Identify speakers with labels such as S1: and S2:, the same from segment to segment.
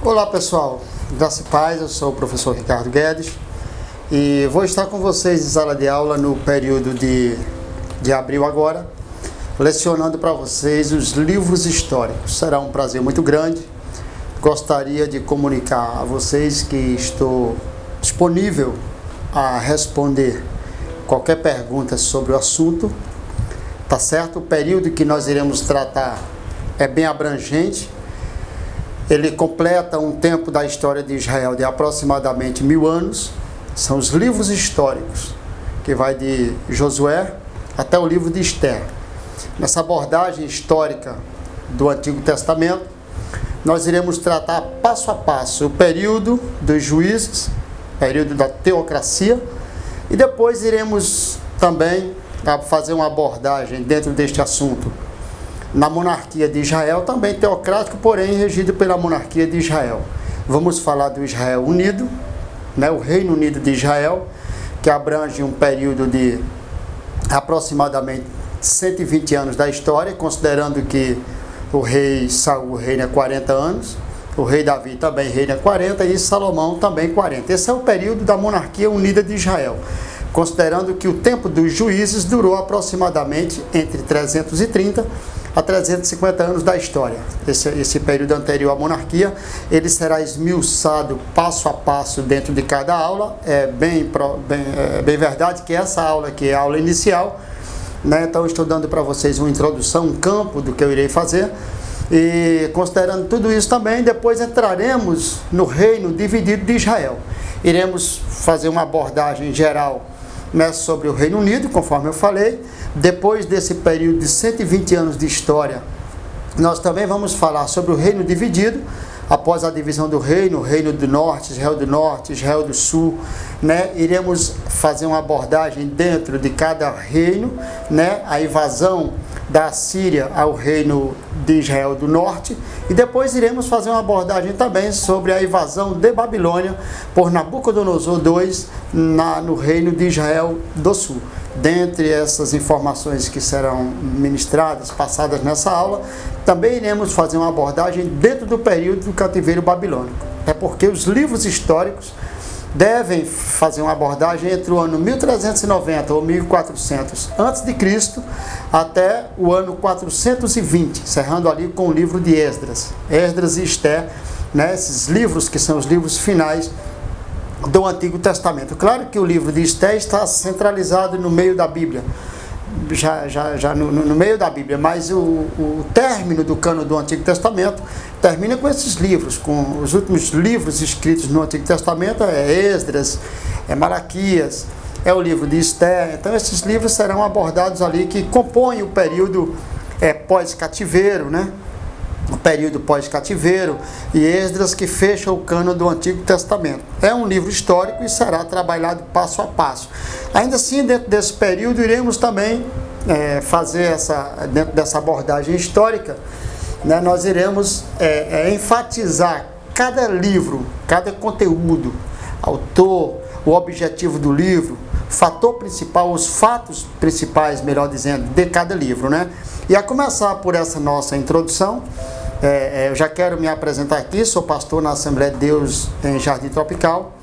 S1: Olá pessoal, graça e paz, eu sou o professor Ricardo Guedes e vou estar com vocês em sala de aula no período de abril agora, lecionando para vocês os livros históricos. Será um prazer muito grande. Gostaria de comunicar a vocês que estou disponível a responder qualquer pergunta sobre o assunto, tá certo? O período que nós iremos tratar é bem abrangente. Ele completa um tempo da história de Israel de aproximadamente 1000 anos. São os livros históricos, que vai de Josué até o livro de Esther. Nessa abordagem histórica do Antigo Testamento, nós iremos tratar passo a passo o período dos juízes, período da teocracia, e depois iremos também fazer uma abordagem dentro deste assunto na monarquia de Israel, também teocrático, porém regido pela monarquia de Israel. Vamos falar do Israel Unido, o Reino Unido de Israel, que abrange um período de aproximadamente 120 anos da história, considerando que o rei Saul reina 40 anos, o rei Davi também reina 40 e Salomão também 40. Esse é o período da monarquia unida de Israel, considerando que o tempo dos juízes durou aproximadamente entre 330 a 350 anos da história. Esse período anterior à monarquia, ele será esmiuçado passo a passo dentro de cada aula. É bem verdade que essa aula aqui é a aula inicial, então estou dando para vocês uma introdução, um campo do que eu irei fazer. E considerando tudo isso também, depois entraremos no reino dividido de Israel. Iremos fazer uma abordagem geral sobre o Reino Unido, conforme eu falei. Depois desse período de 120 anos de história, nós também vamos falar sobre o reino dividido, após a divisão do reino, o Reino do Norte, Israel do Sul, iremos fazer uma abordagem dentro de cada reino, a invasão da Síria ao reino de Israel do Norte, e depois iremos fazer uma abordagem também sobre a invasão de Babilônia por Nabucodonosor II no reino de Israel do Sul. Dentre essas informações que serão ministradas, passadas nessa aula, também iremos fazer uma abordagem dentro do período do cativeiro babilônico. É porque os livros históricos devem fazer uma abordagem entre o ano 1390 ou 1400 a.C. até o ano 420, encerrando ali com o livro de Esdras e Esther, esses livros que são os livros finais do Antigo Testamento. Claro que o livro de Esther está centralizado no meio da Bíblia, no meio da Bíblia, mas o término do cano do Antigo Testamento termina com esses livros, com os últimos livros escritos no Antigo Testamento, é Esdras, é Malaquias, é o livro de Esther. Então esses livros serão abordados ali, que compõem o período pós-cativeiro, o período pós-cativeiro, e Esdras, que fecha o cano do Antigo Testamento. É um livro histórico e será trabalhado passo a passo. Ainda assim, dentro desse período, iremos também fazer dentro dessa abordagem histórica, nós iremos enfatizar cada livro, cada conteúdo, autor, o objetivo do livro, fator principal, os fatos principais, melhor dizendo, de cada livro, E a começar por essa nossa introdução, eu já quero me apresentar aqui. Sou pastor na Assembleia de Deus em Jardim Tropical,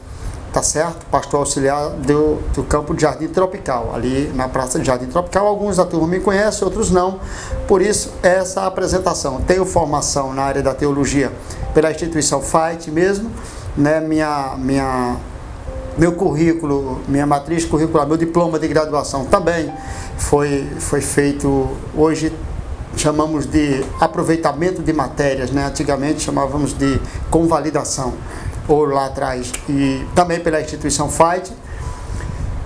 S1: tá certo? Pastor auxiliar do campo de Jardim Tropical, ali na praça de Jardim Tropical. Alguns da turma me conhecem, outros não, por isso essa apresentação. Tenho formação na área da teologia pela instituição FIGHT mesmo, meu currículo, minha matriz curricular, meu diploma de graduação também foi feito, hoje chamamos de aproveitamento de matérias, Antigamente chamávamos de convalidação, ou lá atrás, e também pela instituição FIGHT.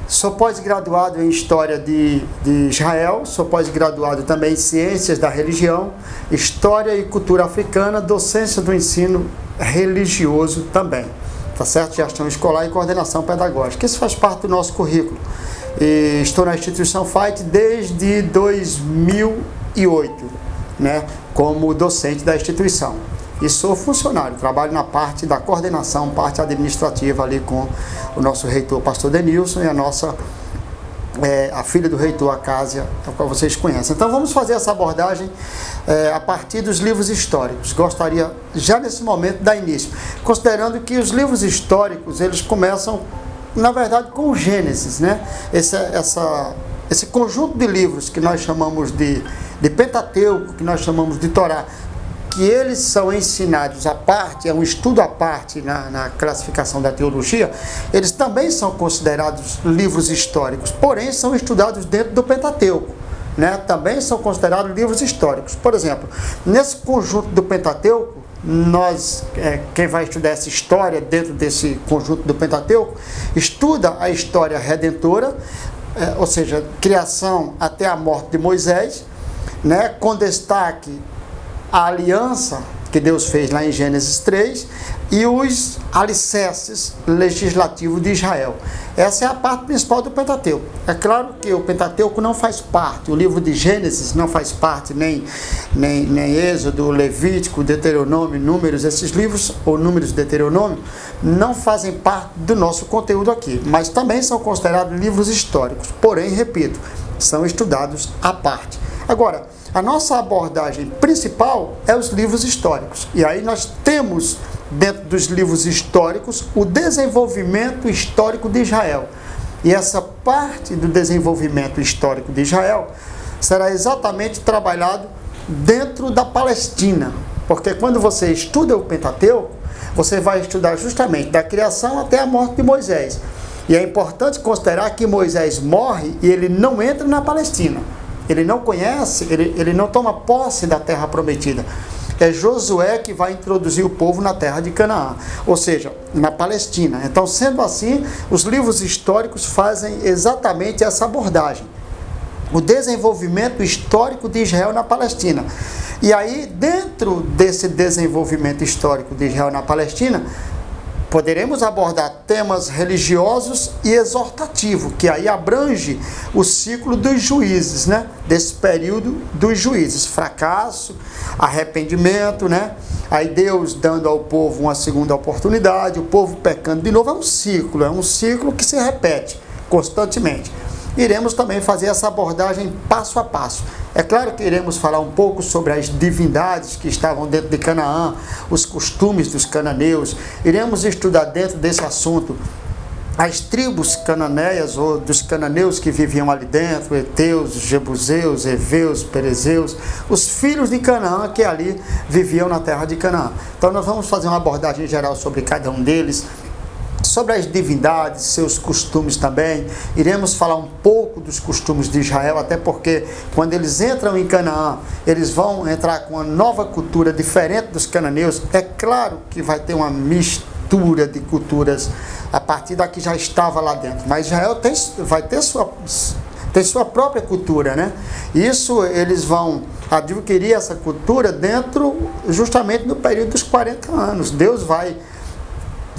S1: Sou pós-graduado em História de Israel, sou pós-graduado também em Ciências da Religião, História e Cultura Africana, Docência do Ensino Religioso também, tá certo? Gestão escolar e coordenação pedagógica. Isso faz parte do nosso currículo. E estou na instituição FIGHT desde 2008, como docente da instituição. E sou funcionário, trabalho na parte da coordenação, parte administrativa ali com o nosso reitor, pastor Denilson, e a nossa a filha do rei Acásia, a qual vocês conhecem. Então vamos fazer essa abordagem a partir dos livros históricos. Gostaria já nesse momento dar início, considerando que os livros históricos, eles começam, na verdade, com o Gênesis, né? Esse conjunto de livros que nós chamamos de Pentateuco, que nós chamamos de Torá, que eles são ensinados à parte, é um estudo à parte na classificação da teologia, eles também são considerados livros históricos, porém são estudados dentro do Pentateuco, né? Também são considerados livros históricos. Por exemplo, nesse conjunto do Pentateuco, quem vai estudar essa história dentro desse conjunto do Pentateuco, estuda a história redentora, ou seja, criação até a morte de Moisés, né? Com destaque a aliança que Deus fez lá em Gênesis 3 e os alicerces legislativos de Israel. Essa é a parte principal do Pentateuco. É claro que o Pentateuco não faz parte, o livro de Gênesis não faz parte, nem Êxodo, Levítico, Deuteronômio, Números, esses livros, ou Números de Deuteronômio, não fazem parte do nosso conteúdo aqui, mas também são considerados livros históricos, porém, repito, são estudados à parte. Agora, a nossa abordagem principal é os livros históricos. E aí nós temos, dentro dos livros históricos, o desenvolvimento histórico de Israel. E essa parte do desenvolvimento histórico de Israel será exatamente trabalhado dentro da Palestina. Porque quando você estuda o Pentateuco, você vai estudar justamente da criação até a morte de Moisés. E é importante considerar que Moisés morre e ele não entra na Palestina. Ele não conhece, ele não toma posse da terra prometida. É Josué que vai introduzir o povo na terra de Canaã, ou seja, na Palestina. Então, sendo assim, os livros históricos fazem exatamente essa abordagem. O desenvolvimento histórico de Israel na Palestina. E aí, dentro desse desenvolvimento histórico de Israel na Palestina, poderemos abordar temas religiosos e exortativos, que aí abrange o ciclo dos juízes, né? Desse período dos juízes, fracasso, arrependimento, né? Aí Deus dando ao povo uma segunda oportunidade, o povo pecando de novo, é um ciclo que se repete constantemente. Iremos também fazer essa abordagem passo a passo. É claro que iremos falar um pouco sobre as divindades que estavam dentro de Canaã, os costumes dos cananeus. Iremos estudar dentro desse assunto as tribos cananeias ou dos cananeus que viviam ali dentro, heteus, jebuseus, heveus, perezeus, os filhos de Canaã que ali viviam na terra de Canaã. Então nós vamos fazer uma abordagem geral sobre cada um deles, sobre as divindades, seus costumes também. Iremos falar um pouco dos costumes de Israel, até porque quando eles entram em Canaã, eles vão entrar com uma nova cultura diferente dos cananeus. É claro que vai ter uma mistura de culturas a partir da que já estava lá dentro, mas Israel vai ter sua própria cultura, né? Isso eles vão adquirir essa cultura dentro, justamente no período dos 40 anos. Deus vai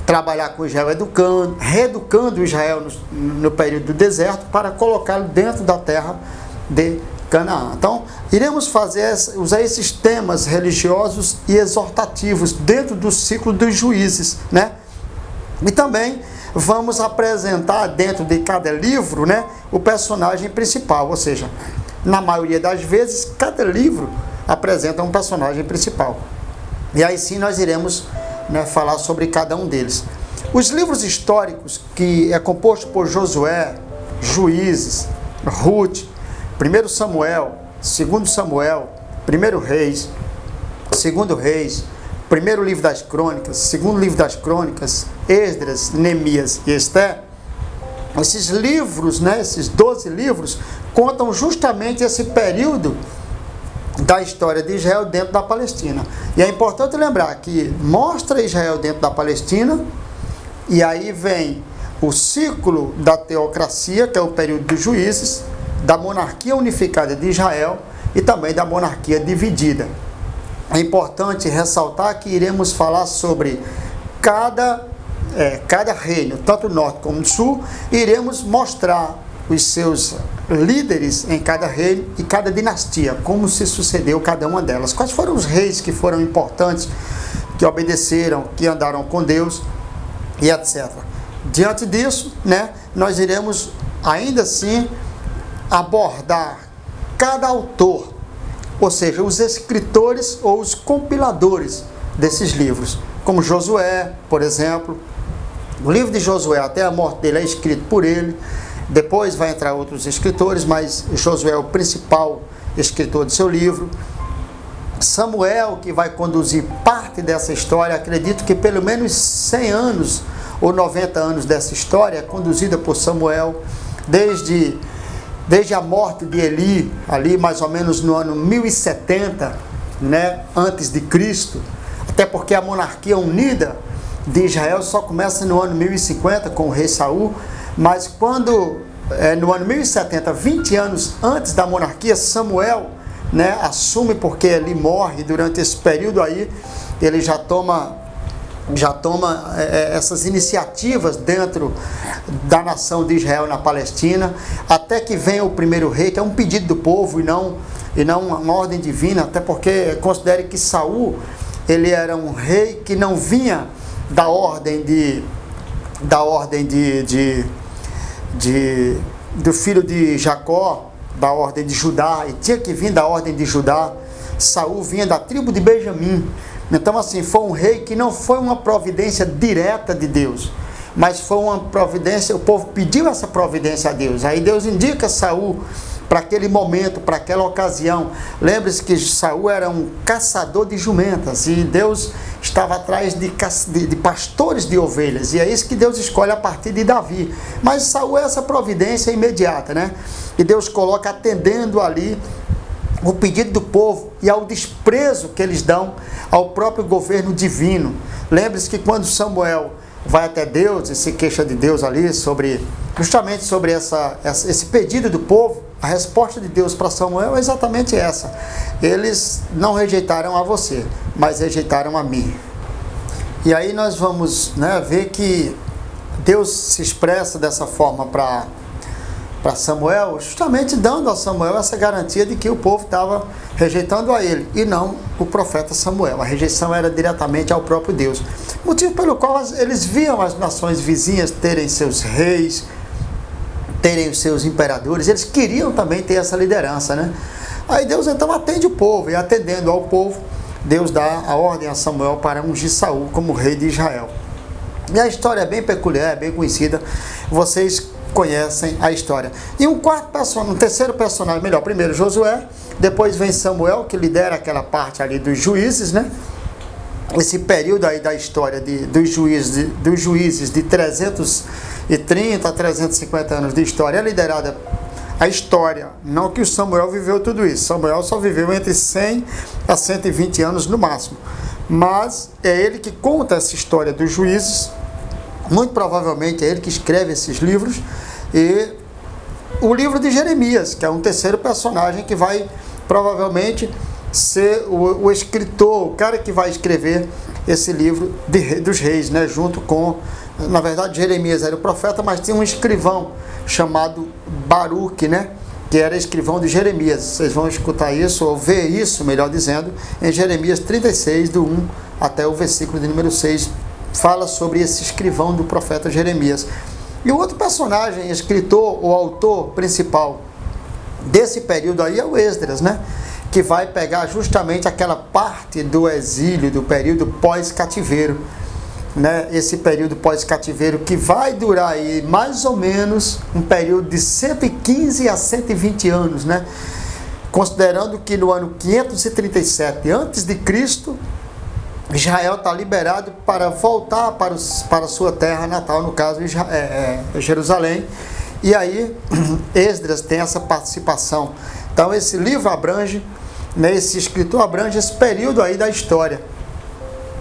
S1: trabalhar com Israel, reeducando Israel no período do deserto para colocá-lo dentro da terra de Canaã. Então, iremos usar esses temas religiosos e exortativos dentro do ciclo dos juízes, né? E também vamos apresentar dentro de cada livro, né, o personagem principal, ou seja, na maioria das vezes, cada livro apresenta um personagem principal. E aí sim nós iremos, né, falar sobre cada um deles. Os livros históricos, que é composto por Josué, Juízes, Ruth, 1 Samuel, 2 Samuel, 1 Reis, 2 Reis, primeiro livro das Crônicas, segundo livro das Crônicas, Esdras, Neemias e Esté, esses livros, né, esses 12 livros, contam justamente esse período da história de Israel dentro da Palestina. E é importante lembrar que mostra Israel dentro da Palestina, e aí vem o ciclo da teocracia, que é o período dos juízes, da monarquia unificada de Israel e também da monarquia dividida. É importante ressaltar que iremos falar sobre cada reino, tanto norte como sul, e iremos mostrar os seus líderes em cada reino e cada dinastia, como se sucedeu cada uma delas. Quais foram os reis que foram importantes, que obedeceram, que andaram com Deus e etc. Diante disso, né, nós iremos ainda assim abordar cada autor, ou seja, os escritores ou os compiladores desses livros, como Josué, por exemplo. O livro de Josué, até a morte dele, é escrito por ele. Depois vai entrar outros escritores, mas Josué é o principal escritor do seu livro. Samuel, que vai conduzir parte dessa história, acredito que pelo menos 100 anos ou 90 anos dessa história é conduzida por Samuel, desde a morte de Eli, ali mais ou menos no ano 1070, né, antes de Cristo, até porque a monarquia unida de Israel só começa no ano 1050 com o rei Saul, mas quando no ano 1070, 20 anos antes da monarquia, Samuel, né, assume, porque Eli morre. Durante esse período aí ele já toma essas iniciativas dentro da nação de Israel na Palestina, até que venha o primeiro rei, que é um pedido do povo e não uma ordem divina, até porque considere que Saul, ele era um rei que não vinha da ordem do filho de Jacó, da ordem de Judá, e tinha que vir da ordem de Judá. Saul vinha da tribo de Benjamim. Então, assim, foi um rei que não foi uma providência direta de Deus, mas foi uma providência, o povo pediu essa providência a Deus. Aí Deus indica Saul para aquele momento, para aquela ocasião. Lembre-se que Saul era um caçador de jumentas, e Deus estava atrás de pastores de ovelhas, e é isso que Deus escolhe a partir de Davi. Mas Saul é essa providência imediata, né? E Deus coloca atendendo ali o pedido do povo e ao desprezo que eles dão ao próprio governo divino. Lembre-se que quando Samuel vai até Deus e se queixa de Deus ali justamente sobre esse pedido do povo, a resposta de Deus para Samuel é exatamente essa: eles não rejeitaram a você, mas rejeitaram a mim. E aí nós vamos, né, ver que Deus se expressa dessa forma para Samuel, justamente dando a Samuel essa garantia de que o povo estava rejeitando a ele, e não o profeta Samuel. A rejeição era diretamente ao próprio Deus, motivo pelo qual eles viam as nações vizinhas terem seus reis, terem os seus imperadores. Eles queriam também ter essa liderança, né? Aí Deus então atende o povo, e atendendo ao povo, Deus dá a ordem a Samuel para ungir Saul como rei de Israel. E a história é bem peculiar, é bem conhecida, vocês conhecem a história. E um terceiro personagem, primeiro Josué, depois vem Samuel, que lidera aquela parte ali dos juízes, né? Esse período aí da história dos juízes de 330 a 350 anos de história é liderada a história, não que o Samuel viveu tudo isso. Samuel só viveu entre 100 a 120 anos no máximo, mas é ele que conta essa história dos juízes. Muito provavelmente é ele que escreve esses livros, e o livro de Jeremias, que é um terceiro personagem que vai provavelmente ser o escritor, o cara que vai escrever esse livro dos reis, né? Junto com, na verdade, Jeremias era o profeta, mas tinha um escrivão chamado Baruque, né? Que era escrivão de Jeremias. Vocês vão escutar isso, ou ver isso, melhor dizendo, em Jeremias 36, do 1 até o versículo de número 6, fala sobre esse escrivão do profeta Jeremias. E o outro personagem, escritor ou autor principal desse período aí é o Esdras, né? Que vai pegar justamente aquela parte do exílio, do período pós-cativeiro, né? Esse período pós-cativeiro que vai durar aí mais ou menos um período de 115 a 120 anos, né? Considerando que no ano 537 a.C., Israel está liberado para voltar para a sua terra natal, no caso Jerusalém. E aí Esdras tem essa participação. Então esse livro abrange, né, esse escritor abrange esse período aí da história,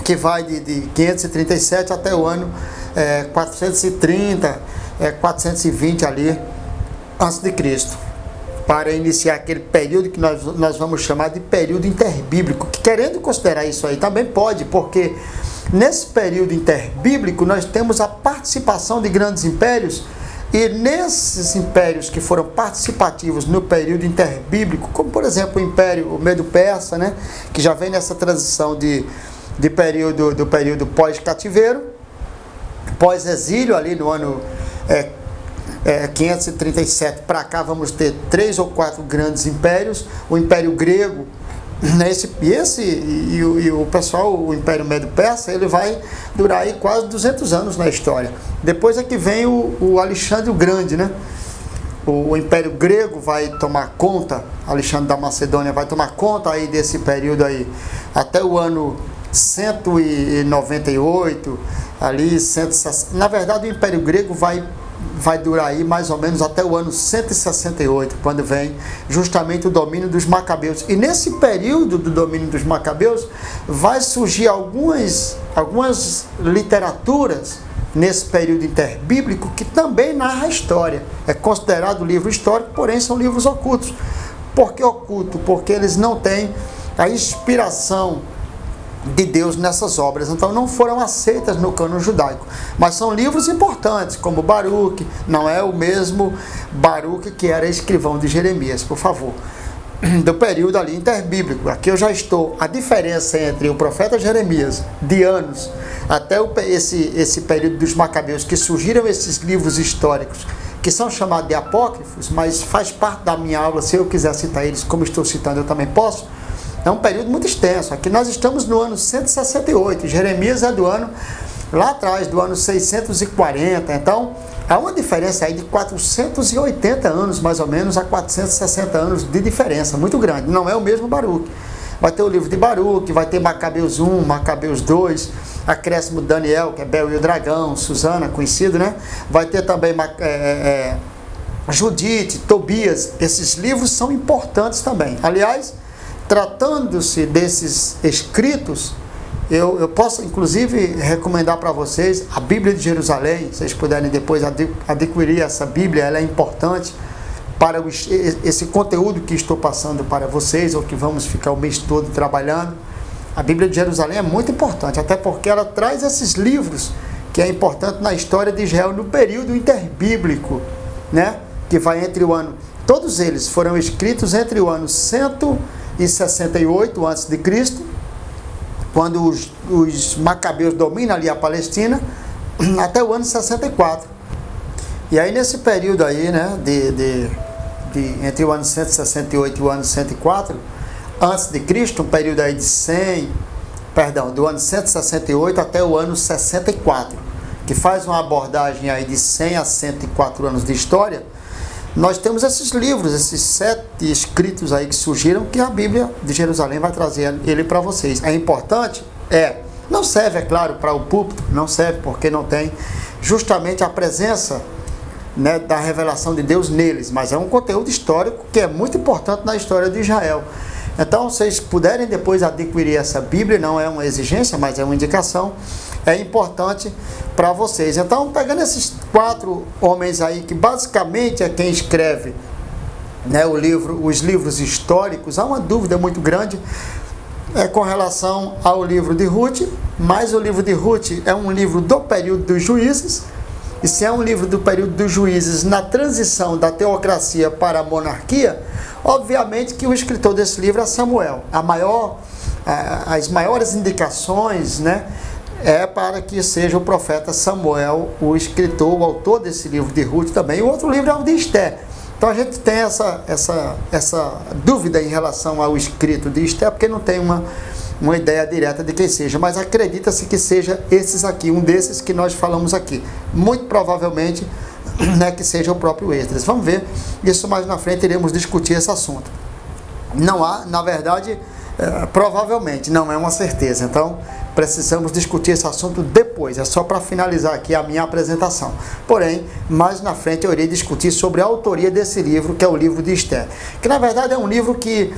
S1: que vai de 537 até o ano 430, 420 ali, antes de Cristo, para iniciar aquele período que nós vamos chamar de período interbíblico, que, querendo considerar isso aí, também pode, porque nesse período interbíblico nós temos a participação de grandes impérios, e nesses impérios que foram participativos no período interbíblico, como por exemplo o Império Medo-Persa, né, que já vem nessa transição do período pós-cativeiro, pós-exílio ali no ano 537 para cá vamos ter 3 ou 4 grandes impérios. O Império Grego, o pessoal, o Império Médio-Persa, ele vai durar aí quase 200 anos na história. Depois é que vem o Alexandre o Grande, né? O Império Grego vai tomar conta, Alexandre da Macedônia vai tomar conta aí desse período aí, até o ano 198, ali, na verdade o Império Grego vai durar aí mais ou menos até o ano 168, quando vem justamente o domínio dos Macabeus. E nesse período do domínio dos Macabeus, vai surgir algumas literaturas, nesse período interbíblico, que também narra a história. É considerado livro histórico, porém são livros ocultos. Por que oculto? Porque eles não têm a inspiração de Deus nessas obras, então não foram aceitas no cânon judaico, mas são livros importantes, como Baruque. Não é o mesmo Baruque que era escrivão de Jeremias, por favor, do período ali interbíblico. Aqui eu já estou, a diferença entre o profeta Jeremias, de anos, até esse período dos Macabeus, que surgiram esses livros históricos, que são chamados de apócrifos, mas faz parte da minha aula, se eu quiser citar eles, como estou citando, eu também posso. É um período muito extenso. Aqui nós estamos no ano 168, Jeremias é do ano, lá atrás, do ano 640, então há uma diferença aí de 480 anos, mais ou menos, a 460 anos de diferença, muito grande. Não é o mesmo Baruque. Vai ter o livro de Baruque, vai ter Macabeus 1, Macabeus 2, acréscimo de Daniel, que é Bel e o Dragão, Susana, conhecido, né? Vai ter também Judite, Tobias. Esses livros são importantes também. Aliás, tratando-se desses escritos, eu posso inclusive recomendar para vocês a Bíblia de Jerusalém. Se vocês puderem depois adquirir essa Bíblia, ela é importante para esse conteúdo que estou passando para vocês, ou que vamos ficar o mês todo trabalhando. A Bíblia de Jerusalém é muito importante, até porque ela traz esses livros que é importante na história de Israel no período interbíblico, né? Que vai entre o ano... Todos eles foram escritos entre o ano 168 a.C., quando os Macabeus dominam ali a Palestina, até o ano 64. E aí nesse período aí, né, entre o ano 168 e o ano 104 antes de Cristo, um período aí do ano 168 até o ano 64, que faz uma abordagem aí de 100 a 104 anos de história. Nós temos esses livros, esses 7 escritos aí que surgiram, que a Bíblia de Jerusalém vai trazer ele para vocês. É importante? Não serve, é claro, para o púlpito, não serve porque não tem justamente a presença, né, da revelação de Deus neles, mas é um conteúdo histórico que é muito importante na história de Israel. Então, se vocês puderem depois adquirir essa Bíblia, não é uma exigência, mas é uma indicação, é importante para vocês. Então, pegando esses 4 homens aí, que basicamente é quem escreve, né, os livros históricos, há uma dúvida muito grande com relação ao livro de Ruth, mas o livro de Ruth é um livro do período dos juízes. E se é um livro do período dos juízes, na transição da teocracia para a monarquia, obviamente que o escritor desse livro é Samuel. As maiores indicações, né, é para que seja o profeta Samuel o escritor, o autor desse livro de Ruth também. O outro livro é o de Esther. Então a gente tem essa dúvida em relação ao escrito de Esther, porque não tem uma ideia direta de quem seja, mas acredita-se que seja esses aqui, um desses que nós falamos aqui. Muito provavelmente, né, que seja o próprio Esdras. Vamos ver, isso mais na frente iremos discutir esse assunto. Não há, na verdade, provavelmente, não é uma certeza. Então, precisamos discutir esse assunto depois. É só para finalizar aqui a minha apresentação. Porém, mais na frente eu irei discutir sobre a autoria desse livro, que é o livro de Esther. Que, na verdade, é um livro que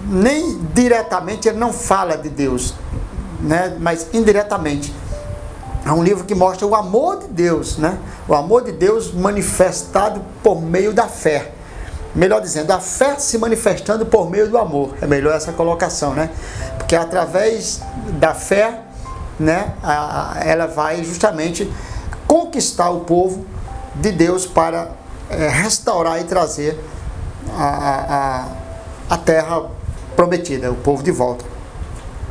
S1: nem diretamente ele não fala de Deus, né? Mas indiretamente é um livro que mostra o amor de Deus, né? O amor de Deus manifestado por meio da fé. Melhor dizendo, a fé se manifestando por meio do amor. É melhor essa colocação, né? Porque através da fé, né, ela vai justamente conquistar o povo de Deus para restaurar e trazer a terra prometida, o povo de volta.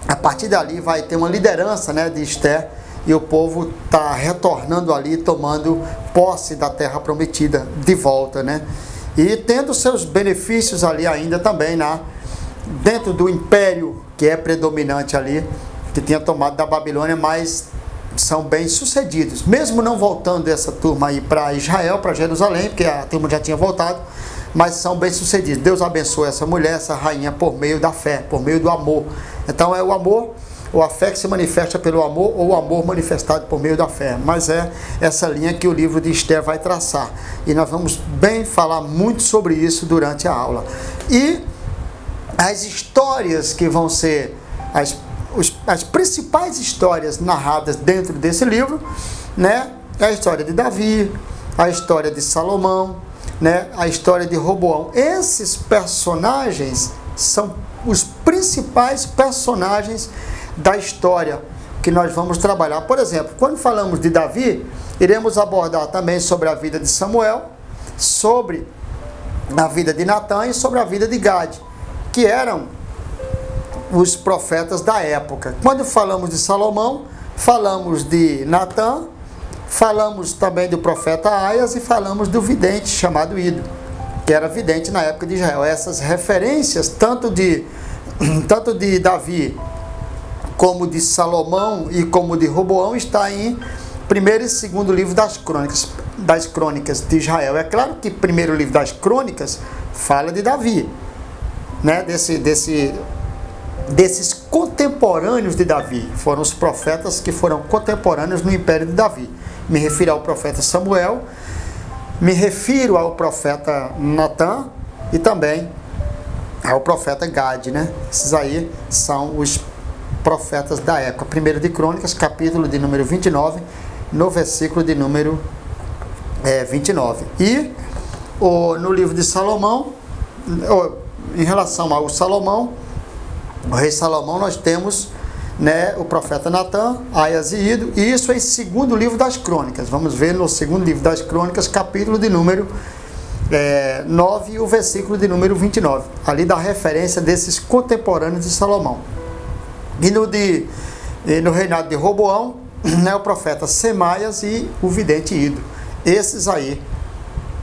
S1: A partir dali vai ter uma liderança, né, de Esther, e o povo está retornando ali, tomando posse da terra prometida de volta, né? E tendo seus benefícios ali ainda também, dentro do império que é predominante ali, que tinha tomado da Babilônia, mas são bem sucedidos, mesmo não voltando essa turma aí para Israel, para Jerusalém, porque a turma já tinha voltado, mas são bem sucedidos. Deus abençoa essa mulher, essa rainha, por meio da fé, por meio do amor. Então é o amor, ou a fé que se manifesta pelo amor, ou o amor manifestado por meio da fé. Mas é essa linha que o livro de Esther vai traçar, e nós vamos bem falar muito sobre isso durante a aula. E as histórias que vão ser as principais histórias narradas dentro desse livro, né? É a história de Davi, a história de Salomão, né? A história de Roboão. Esses personagens são os principais personagens da história que nós vamos trabalhar. Por exemplo, quando falamos de Davi, iremos abordar também sobre a vida de Samuel, sobre a vida de Natã e sobre a vida de Gade, que eram os profetas da época. Quando falamos de Salomão, falamos de Natã, falamos também do profeta Aias e falamos do vidente chamado Ido, que era vidente na época de Israel. Essas referências, tanto de Davi, como de Salomão e como de Roboão, está em primeiro e segundo livro das crônicas de Israel. É claro que primeiro livro das crônicas fala de Davi, né? Desses contemporâneos de Davi, foram os profetas que foram contemporâneos no império de Davi. Me refiro ao profeta Samuel, me refiro ao profeta Natã e também ao profeta Gade, né? Esses aí são os profetas da época. Primeiro de Crônicas, capítulo de número 29, no versículo de número 29. E no livro de Salomão, em relação ao Salomão, o rei Salomão, nós temos, né, o profeta Natã, Aias e Ido, e isso é em segundo livro das crônicas. Vamos ver no segundo livro das crônicas, capítulo de número 9 e o versículo de número 29. Ali dá referência desses contemporâneos de Salomão. E no reinado de Roboão, né, o profeta Semaias e o vidente Ido. Esses aí,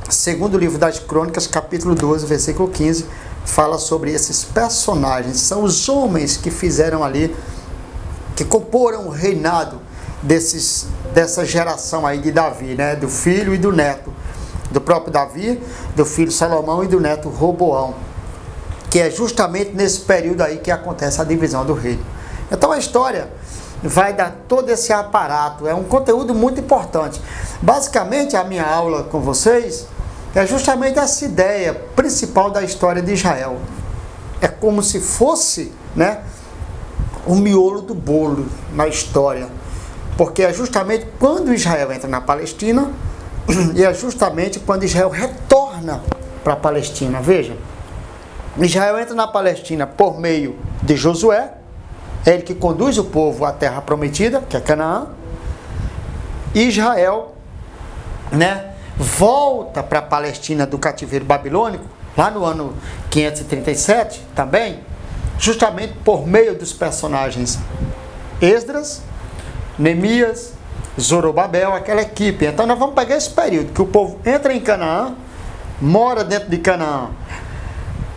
S1: segundo livro das crônicas, capítulo 12, versículo 15, fala sobre esses personagens. São os homens que fizeram ali, que comporam o reinado dessa geração aí de Davi, né? Do filho e do neto, do próprio Davi, do filho Salomão e do neto Roboão, que é justamente nesse período aí que acontece a divisão do reino. Então a história vai dar todo esse aparato, é um conteúdo muito importante. Basicamente a minha aula com vocês é justamente essa ideia principal da história de Israel. É como se fosse, né, o miolo do bolo na história. Porque é justamente quando Israel entra na Palestina e é justamente quando Israel retorna para a Palestina. Veja, Israel entra na Palestina por meio de Josué, é ele que conduz o povo à terra prometida, que é Canaã. E Israel, né, volta para a Palestina do cativeiro babilônico, lá no ano 537 também, justamente por meio dos personagens Esdras, Neemias, Zorobabel, aquela equipe. Então nós vamos pegar esse período que o povo entra em Canaã, mora dentro de Canaã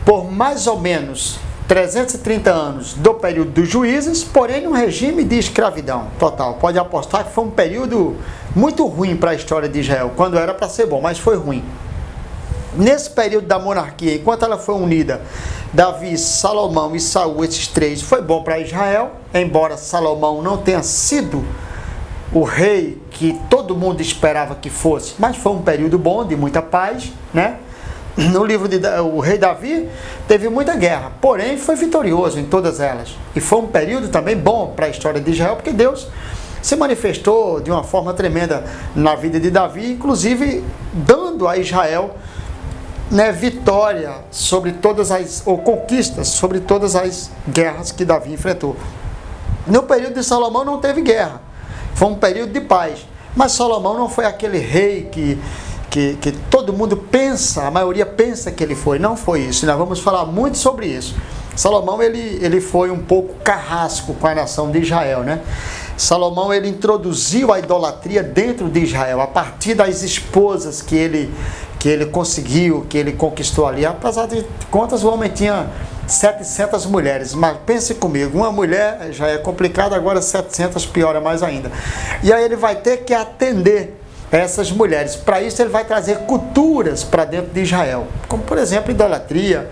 S1: por mais ou menos 330 anos do período dos juízes, porém num regime de escravidão total. Pode apostar que foi um período muito ruim para a história de Israel, quando era para ser bom, mas foi ruim. Nesse período da monarquia, enquanto ela foi unida, Davi, Salomão e Saul, esses três, foi bom para Israel, embora Salomão não tenha sido o rei que todo mundo esperava que fosse, mas foi um período bom, de muita paz, né? No livro o rei Davi teve muita guerra, porém foi vitorioso em todas elas. E foi um período também bom para a história de Israel, porque Deus se manifestou de uma forma tremenda na vida de Davi, inclusive dando a Israel, né, vitória sobre ou conquistas sobre todas as guerras que Davi enfrentou. No período de Salomão não teve guerra, foi um período de paz. Mas Salomão não foi aquele rei que todo mundo pensa, a maioria pensa que ele foi. Não foi isso, nós vamos falar muito sobre isso. Salomão ele foi um pouco carrasco com a nação de Israel, né? Salomão ele introduziu a idolatria dentro de Israel, a partir das esposas que ele conseguiu, que ele conquistou ali. Apesar de contas, o homem tinha 700 mulheres, mas pense comigo, uma mulher já é complicado, agora 700 piora mais ainda. E aí ele vai ter que atender essas mulheres. Para isso ele vai trazer culturas para dentro de Israel, como por exemplo idolatria.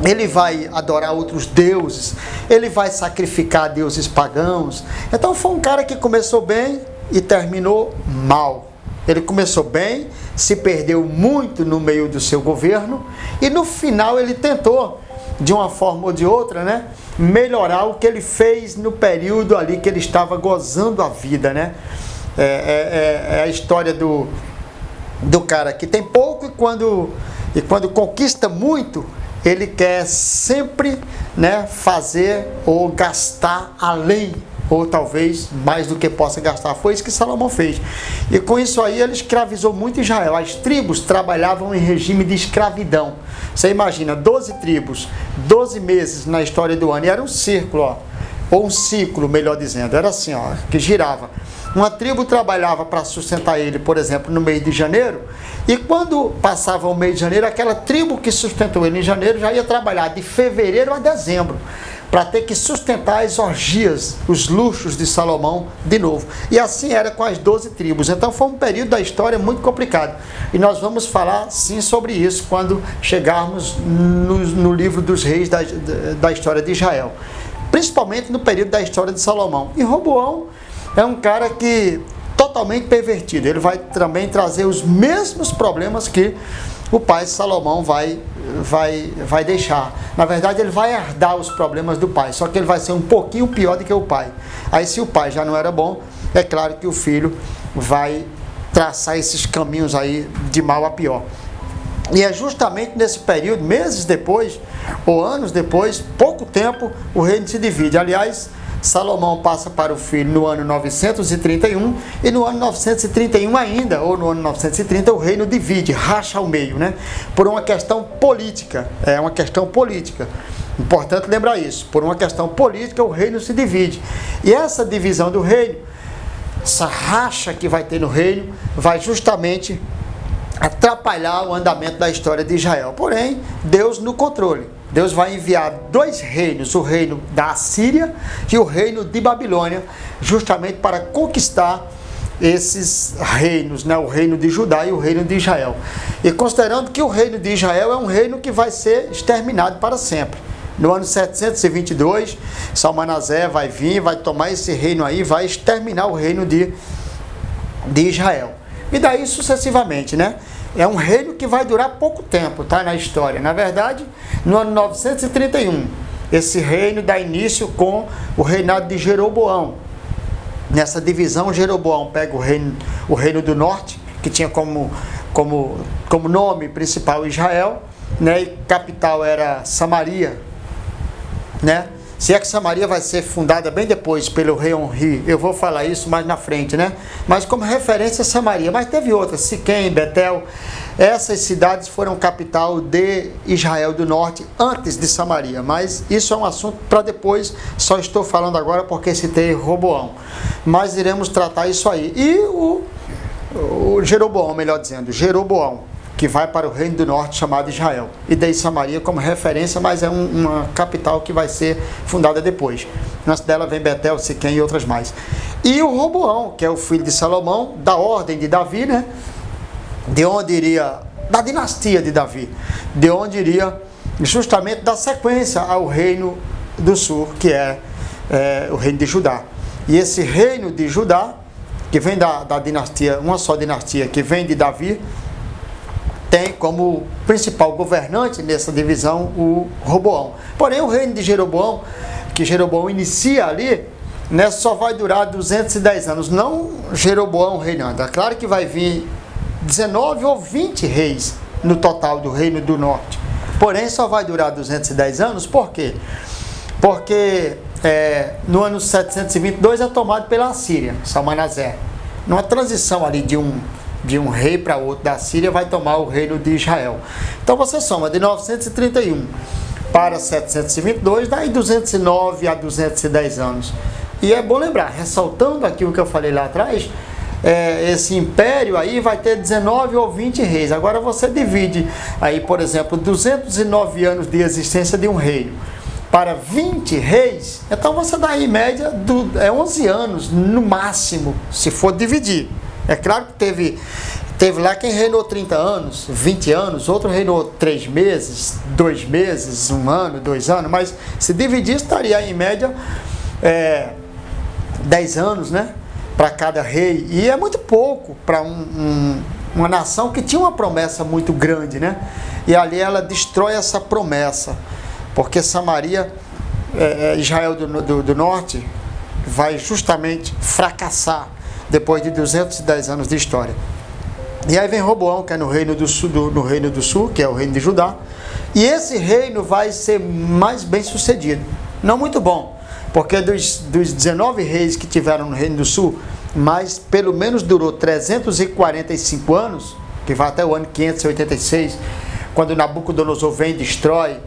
S1: Ele vai adorar outros deuses, ele vai sacrificar deuses pagãos. Então foi um cara que começou bem e terminou mal. Ele começou bem, se perdeu muito no meio do seu governo e no final ele tentou, de uma forma ou de outra, né, melhorar o que ele fez no período ali que ele estava gozando a vida, né? É a história do cara que tem pouco e quando conquista muito, ele quer sempre, né, fazer ou gastar além, ou talvez mais do que possa gastar. Foi isso que Salomão fez. E com isso aí ele escravizou muito Israel. As tribos trabalhavam em regime de escravidão. Você imagina, 12 tribos, 12 meses na história do ano. E era um círculo, ó, ou um ciclo, melhor dizendo. Era assim, ó, que girava. Uma tribo trabalhava para sustentar ele, por exemplo, no mês de janeiro, e quando passava o mês de janeiro, aquela tribo que sustentou ele em janeiro já ia trabalhar de fevereiro a dezembro, para ter que sustentar as orgias, os luxos de Salomão de novo. E assim era com as 12 tribos. Então foi um período da história muito complicado. E nós vamos falar sim sobre isso quando chegarmos no livro dos reis da história de Israel. Principalmente no período da história de Salomão. E Roboão é um cara que totalmente pervertido. Ele vai também trazer os mesmos problemas que o pai Salomão vai deixar. Na verdade, ele vai herdar os problemas do pai, só que ele vai ser um pouquinho pior do que o pai. Aí, se o pai já não era bom, é claro que o filho vai traçar esses caminhos aí de mal a pior. E é justamente nesse período, meses depois, ou anos depois, pouco tempo, o reino se divide. Aliás, Salomão passa para o filho no ano 931 e no ano 931 ainda, ou no ano 930, o reino divide, racha ao meio, né? Por uma questão política, é uma questão política. Importante lembrar isso, por uma questão política o reino se divide. E essa divisão do reino, essa racha que vai ter no reino, vai justamente atrapalhar o andamento da história de Israel. Porém, Deus no controle. Deus vai enviar dois reinos, o reino da Assíria e o reino de Babilônia, justamente para conquistar esses reinos, né? O reino de Judá e o reino de Israel. E considerando que o reino de Israel é um reino que vai ser exterminado para sempre. No ano 722, Salmanasé vai vir, vai tomar esse reino aí, vai exterminar o reino de Israel. E daí sucessivamente, né? É um reino que vai durar pouco tempo, tá? Na história. Na verdade, no ano 931, esse reino dá início com o reinado de Jeroboão. Nessa divisão, Jeroboão pega o reino do norte, que tinha como nome principal Israel, né? E capital era Samaria, né? Se é que Samaria vai ser fundada bem depois pelo rei Onri, eu vou falar isso mais na frente, né? Mas como referência Samaria, mas teve outras, Siquém, Betel, essas cidades foram capital de Israel do Norte antes de Samaria, mas isso é um assunto para depois, só estou falando agora porque citei Roboão, mas iremos tratar isso aí. E o Jeroboão, melhor dizendo, Jeroboão, que vai para o reino do norte chamado Israel. E daí Samaria como referência, mas é uma capital que vai ser fundada depois. Antes dela vem Betel, Siquém e outras mais. E o Roboão, que é o filho de Salomão, da ordem de Davi, né? De onde iria, da dinastia de Davi, de onde iria justamente dar sequência ao reino do sul, que é o reino de Judá. E esse reino de Judá, que vem da dinastia, uma só dinastia, que vem de Davi, tem como principal governante nessa divisão o Roboão. Porém, o reino de Jeroboão, que Jeroboão inicia ali, né, só vai durar 210 anos. Não Jeroboão reinando. É claro que vai vir 19 ou 20 reis no total do reino do norte. Porém, só vai durar 210 anos. Por quê? Porque no ano 722 é tomado pela Assíria, Salmanasé. Numa transição ali de um rei para outro da Síria, vai tomar o reino de Israel. Então você soma de 931 para 722, dá em 209 a 210 anos. E é bom lembrar, ressaltando aquilo que eu falei lá atrás, esse império aí vai ter 19 ou 20 reis. Agora você divide aí, por exemplo, 209 anos de existência de um reino para 20 reis, então você dá aí em média 11 anos no máximo, se for dividir. É claro que teve lá quem reinou 30 anos, 20 anos, outro reinou 3 meses, 2 meses, 1 ano, 2 anos, mas se dividir estaria aí em média 10 anos, né? Para cada rei, e é muito pouco para uma nação que tinha uma promessa muito grande, né? E ali ela destrói essa promessa, porque Samaria, Israel do norte, vai justamente fracassar depois de 210 anos de história. E aí vem Roboão, que é no reino do sul, que é o reino de Judá, e esse reino vai ser mais bem sucedido, não muito bom, porque dos 19 reis que tiveram no Reino do Sul, mas pelo menos durou 345 anos, que vai até o ano 586, quando Nabucodonosor vem e destrói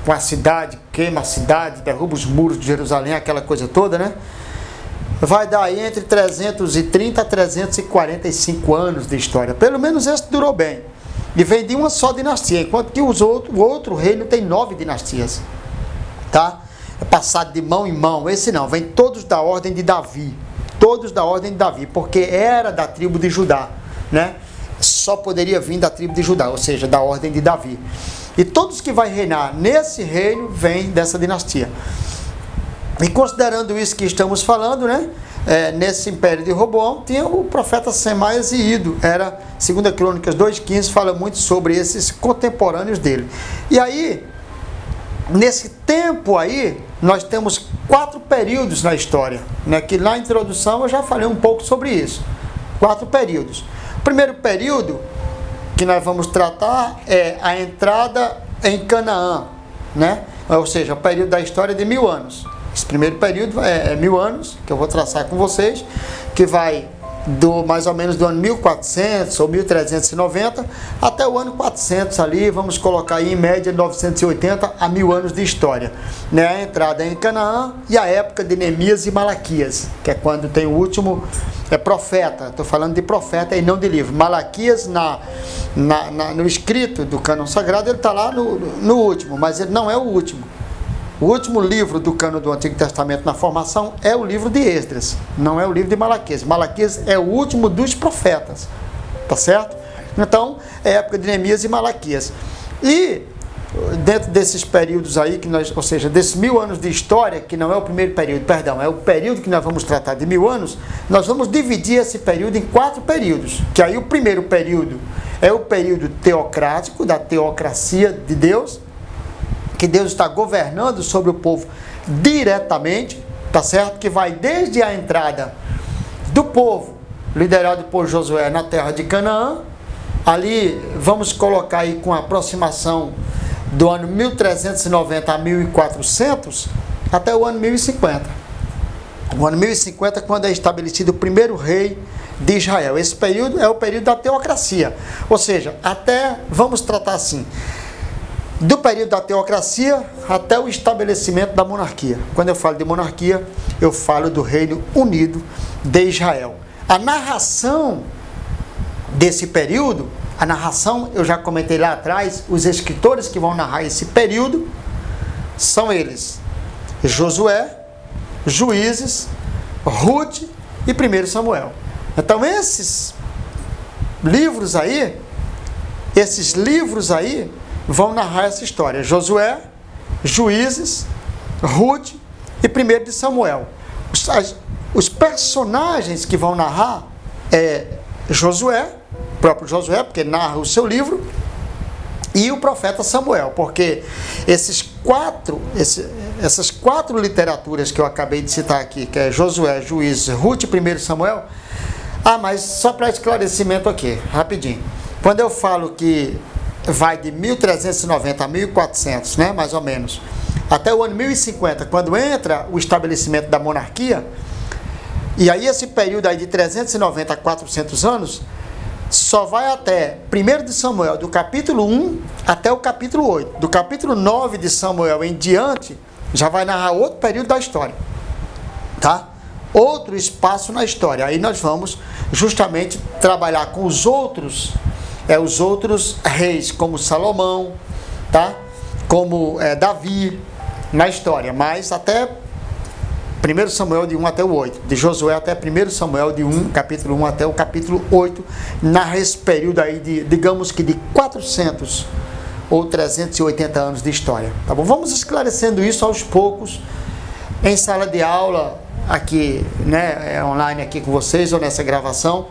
S1: com a cidade, queima a cidade, derruba os muros de Jerusalém, aquela coisa toda, né? Vai dar aí entre 330 a 345 anos de história. Pelo menos esse durou bem. E vem de uma só dinastia, enquanto que o outro reino tem 9 dinastias. Tá? É passado de mão em mão. Esse não, vem todos da ordem de Davi. Todos da ordem de Davi, porque era da tribo de Judá, né? Só poderia vir da tribo de Judá, ou seja, da ordem de Davi. E todos que vai reinar nesse reino vêm dessa dinastia. E considerando isso que estamos falando, né? Nesse império de Roboão, tinha o profeta Semaías e Ido. Era 2 Crônicas 2,15, fala muito sobre esses contemporâneos dele. E aí, nesse tempo aí, nós temos 4 períodos na história, né? Que na introdução eu já falei um pouco sobre isso. 4 períodos. O primeiro período que nós vamos tratar é a entrada em Canaã, né? Ou seja, o período da história de 1000 anos. Esse primeiro período é 1000 anos, que eu vou traçar com vocês, que vai mais ou menos do ano 1400 ou 1390 até o ano 400 ali, vamos colocar aí em média 980 a 1000 anos de história, né? A entrada em Canaã e a época de Neemias e Malaquias, que é quando tem o último profeta, estou falando de profeta e não de livro. Malaquias no escrito do cânon sagrado ele está lá no último, mas ele não é o último. O último livro do cânon do Antigo Testamento na formação é o livro de Esdras, não é o livro de Malaquias. Malaquias é o último dos profetas, tá certo? Então, é a época de Neemias e Malaquias. E dentro desses períodos aí, ou seja, desses 1000 anos de história, que não é o primeiro período, perdão, é o período que nós vamos tratar de 1000 anos, nós vamos dividir esse período em 4 períodos. Que aí o primeiro período é o período teocrático, da teocracia de Deus, que Deus está governando sobre o povo diretamente, tá certo? Que vai desde a entrada do povo, liderado por Josué na terra de Canaã, ali vamos colocar aí com a aproximação do ano 1390 a 1400, até o ano 1050. O ano 1050 quando é estabelecido o primeiro rei de Israel. Esse período é o período da teocracia, ou seja, vamos tratar assim, do período da teocracia até o estabelecimento da monarquia. Quando eu falo de monarquia, eu falo do Reino Unido de Israel. A narração desse período, eu já comentei lá atrás, os escritores que vão narrar esse período são eles: Josué, Juízes, Ruth e 1 Samuel. Então esses livros aí vão narrar essa história. Josué, Juízes, Ruth e 1 de Samuel. Os personagens que vão narrar é Josué, o próprio Josué, porque narra o seu livro, e o profeta Samuel, porque essas 4 literaturas que eu acabei de citar aqui, que é Josué, Juízes, Ruth e 1 Samuel. Mas só para esclarecimento aqui, rapidinho. Quando eu falo que vai de 1390 a 1400, né, mais ou menos, até o ano 1050, quando entra o estabelecimento da monarquia, e aí esse período aí de 390 a 400 anos, só vai até 1 de Samuel, do capítulo 1 até o capítulo 8. Do capítulo 9 de Samuel em diante, já vai narrar outro período da história. tá? Outro espaço na história. Aí nós vamos justamente trabalhar com os outros reis, como Salomão, tá? Como Davi na história, mas até 1 Samuel de 1 até o 8, de Josué até 1 Samuel de 1, capítulo 1 até o capítulo 8, narra esse período aí de, digamos que de 400 ou 380 anos de história, tá bom? Vamos esclarecendo isso aos poucos, em sala de aula, aqui, né, online aqui com vocês, ou nessa gravação,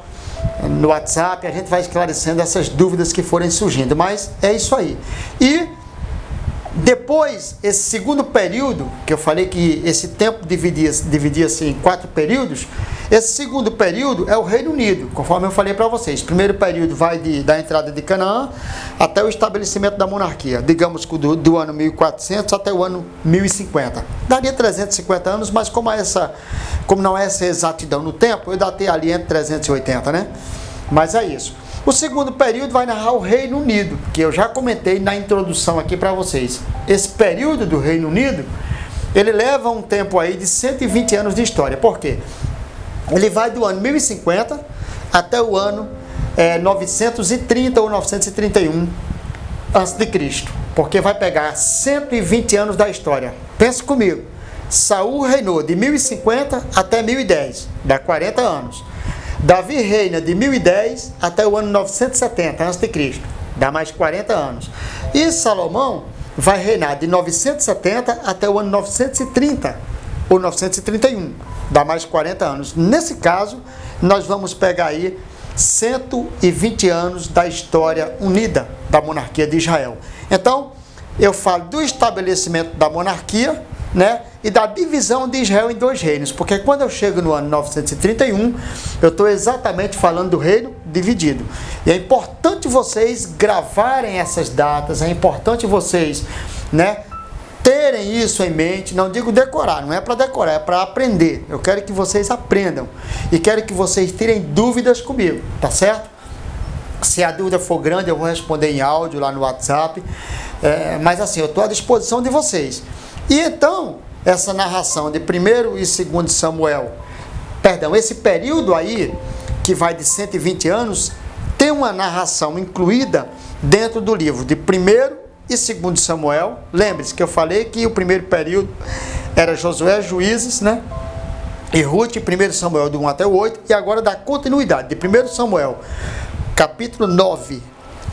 S1: no WhatsApp, a gente vai esclarecendo essas dúvidas que forem surgindo, mas é isso aí. E depois, esse segundo período, que eu falei que esse tempo dividia-se em 4 períodos, esse segundo período é o Reino Unido, conforme eu falei para vocês. O primeiro período vai da entrada de Canaã até o estabelecimento da monarquia, digamos que do ano 1400 até o ano 1050. Daria 350 anos, mas como não é essa exatidão no tempo, eu datei ali entre 380, né? Mas é isso. O segundo período vai narrar o Reino Unido, que eu já comentei na introdução aqui para vocês. Esse período do Reino Unido, ele leva um tempo aí de 120 anos de história. Por quê? Ele vai do ano 1050 até o ano 930 ou 931 a.C., porque vai pegar 120 anos da história. Pensa comigo, Saul reinou de 1050 até 1010, dá 40 anos. Davi reina de 1010 até o ano 970 a.C., dá mais 40 anos. E Salomão vai reinar de 970 até o ano 930 ou 931, dá mais 40 anos. Nesse caso, nós vamos pegar aí 120 anos da história unida da monarquia de Israel. Então, eu falo do estabelecimento da monarquia, né, e da divisão de Israel em 2 reinos, porque quando eu chego no ano 931, eu estou exatamente falando do reino dividido. E é importante vocês gravarem essas datas, é importante vocês, né, terem isso em mente. Não digo decorar, não é para decorar, é para aprender. Eu quero que vocês aprendam e quero que vocês tirem dúvidas comigo, tá certo? Se a dúvida for grande, eu vou responder em áudio lá no WhatsApp, mas assim, eu estou à disposição de vocês. E então, essa narração de 1º e 2º Samuel, esse período aí, que vai de 120 anos, tem uma narração incluída dentro do livro de 1º e 2º Samuel. Lembre-se que eu falei que o primeiro período era Josué, Juízes, né? E Ruth, 1 Samuel de 1 até o 8, e agora dá continuidade de 1 Samuel, capítulo 9,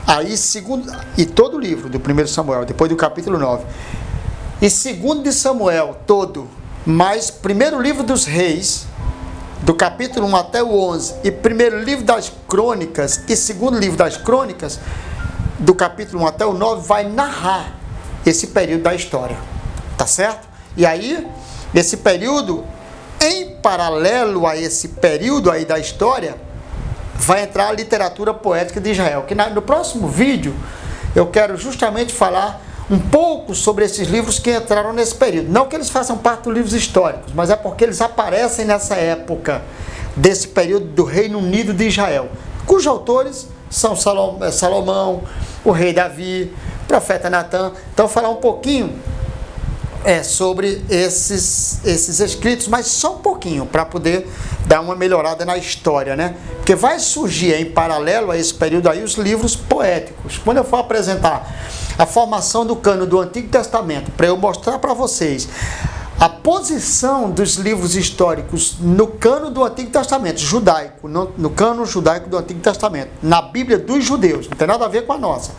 S1: aí e todo o livro do 1 Samuel, depois do capítulo 9. E 2 de Samuel todo, mais primeiro livro dos reis, do capítulo 1 até o 11, e primeiro livro das crônicas, e segundo livro das crônicas, do capítulo 1 até o 9, vai narrar esse período da história, tá certo? E aí, esse período, em paralelo a esse período aí da história, vai entrar a literatura poética de Israel, que no próximo vídeo, eu quero justamente falar um pouco sobre esses livros que entraram nesse período. Não que eles façam parte dos livros históricos, mas é porque eles aparecem nessa época, desse período do Reino Unido de Israel, cujos autores são Salomão, o rei Davi, o profeta Natã. Então, falar um pouquinho sobre esses escritos, mas só um pouquinho, para poder dar uma melhorada na história, né? Porque vai surgir em paralelo a esse período aí os livros poéticos. Quando eu for apresentar a formação do cânon do Antigo Testamento, para eu mostrar para vocês a posição dos livros históricos no cânon do Antigo Testamento, judaico, no cânon judaico do Antigo Testamento, na Bíblia dos judeus, não tem nada a ver com a nossa.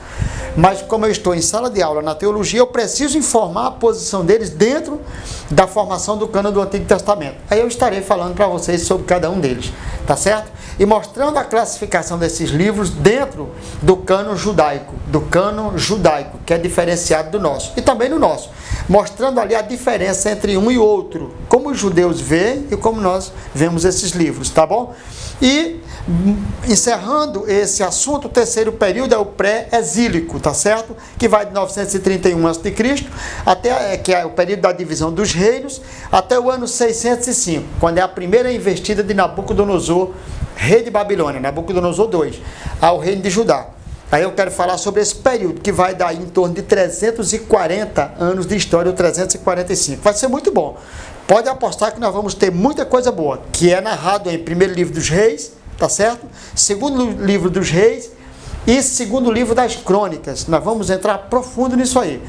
S1: Mas como eu estou em sala de aula na teologia, eu preciso informar a posição deles dentro da formação do cânon do Antigo Testamento. Aí eu estarei falando para vocês sobre cada um deles, tá certo? E mostrando a classificação desses livros dentro do cânon judaico, que é diferenciado do nosso, e também no nosso, mostrando ali a diferença entre um e outro, como os judeus veem e como nós vemos esses livros, tá bom? E encerrando esse assunto, o terceiro período é o pré-exílico, tá certo? Que vai de 931 a.C. até que é o período da divisão dos reinos, até o ano 605, quando é a primeira investida de Nabucodonosor, rei de Babilônia, Nabucodonosor II, ao reino de Judá. Aí eu quero falar sobre esse período, que vai dar em torno de 340 anos de história, ou 345. Vai ser muito bom, pode apostar que nós vamos ter muita coisa boa, que é narrado em primeiro livro dos Reis, tá certo? Segundo livro dos Reis e segundo livro das Crônicas. Nós vamos entrar profundo nisso aí.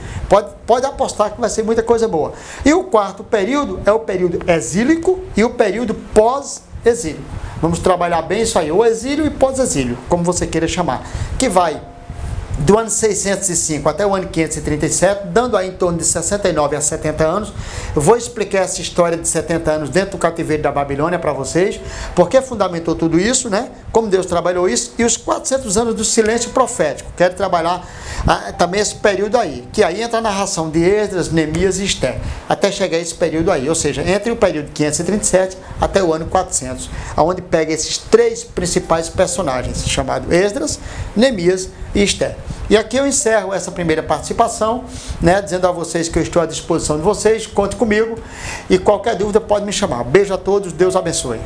S1: Pode apostar que vai ser muita coisa boa. E o quarto período é o período exílico e o período pós-exílio. Vamos trabalhar bem isso aí, o exílio e pós-exílio, como você queira chamar, que vai do ano 605 até o ano 537, dando aí em torno de 69 a 70 anos. Eu vou explicar essa história de 70 anos dentro do cativeiro da Babilônia para vocês, porque fundamentou tudo isso, né? Como Deus trabalhou isso, e os 400 anos do silêncio profético. Quero trabalhar também esse período aí, que aí entra a narração de Esdras, Neemias e Esther, até chegar a esse período aí, ou seja, entre o período 537 até o ano 400, onde pega esses três principais personagens, chamados Esdras, Neemias e Esther. E aqui eu encerro essa primeira participação, né, dizendo a vocês que eu estou à disposição de vocês, conte comigo, e qualquer dúvida pode me chamar. Beijo a todos, Deus abençoe.